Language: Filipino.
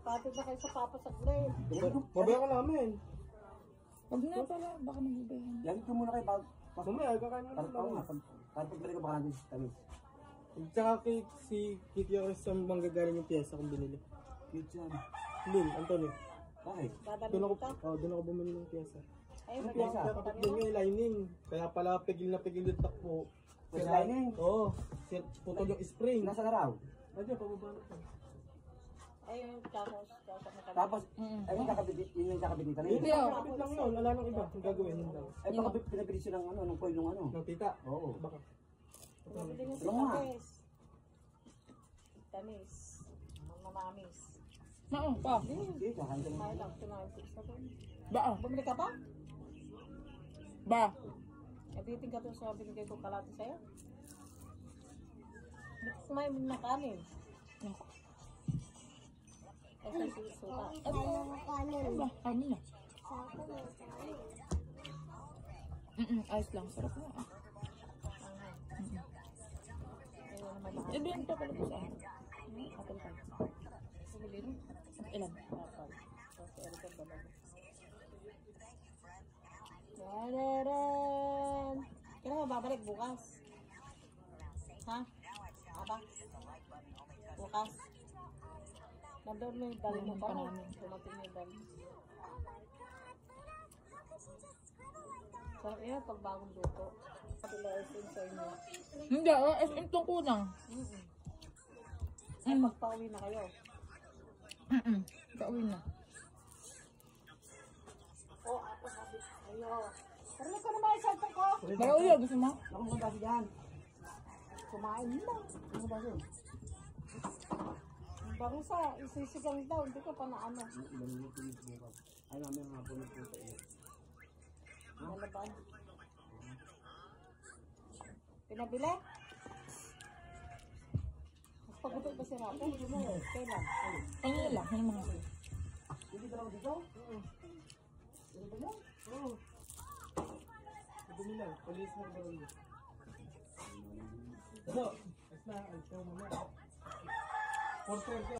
Patid na kayo sa papa sa grade. Babaya ka namin. Huwag na pala, baka nagibayan. Lagi ko muna kayo pag... Mamaya, kakain mo Parang lang. kahit pagbalik ko baka natin sa tamis. Tsaka si Kiki ako sa manggagaling yung piyesa kung binili. Cute yan. Lin, Antonio. Bakit? Doon ako, Dadalhin kita. doon ako bumili ng piyesa. Ayun, Ang piyesa? Kaya kapit din yung lining. Kaya pala pigil na pigil yung takbo. Yung lining? Oo. Putol yung spring. Nasa araw. Pwede, pababa na ito. Ayun, tapos Tapos, ayun yun yung kakabit ni Tanin. Hindi, kapit lang yun. Wala nang iba. Yung gagawin yun lang. Ay, baka pinabili siya ng ano, ng coil ng ano. Ng tita. Oo. Baka. Pinabili niyo si Ano nga? Tamis. Tamis. Ang mamamis. Maong pa. Sige, kakain ka Kumain naman. lang, kumain ko. Ba? Bumili ka pa? Ba? Nabitin ka doon sa binigay ko kalati sa'yo. Hindi ko kumain mo ng kanin. Naku. Kasi susuka. Ano ba? Kanina. Ayos lang. Sarap na. Ayun naman na. Ibigyan pa pala po sa akin. Atal ka. Bumili mo. Ilan? Atal. Tapos Erica ba ba? Tararan! Kailan ka babalik bukas? Ha? Aba? Bukas? Nandun mo yung dali mo pa. Tumating mo yung dali. Sarap yan pag bagong luto. Pati SM sa inyo. Hindi, SM tong kunang. Ay, magpa-uwi na kayo. Kauwi na. Oh, ako sabi kayo. Pero ko naman yung cellphone ko. Kauwi, gusto mo? Ako kung basi dyan. Kumain mo. Ano ba yun? Ang bangusa, isisigang daw. Hindi ko pa na ano. Ilang minuto yung bukas. Ay, namin ang hapon na po sa iyo. Ano ba? Pinabili? Mas pagutol pa si Rapo. Kailan? Kanina lang, yung mga Hindi ka lang dito? Oo. Ano ba yan? Oo. Dumi lang. Palis na gawin mo. So, basta, ay, ito mo na. 4:30.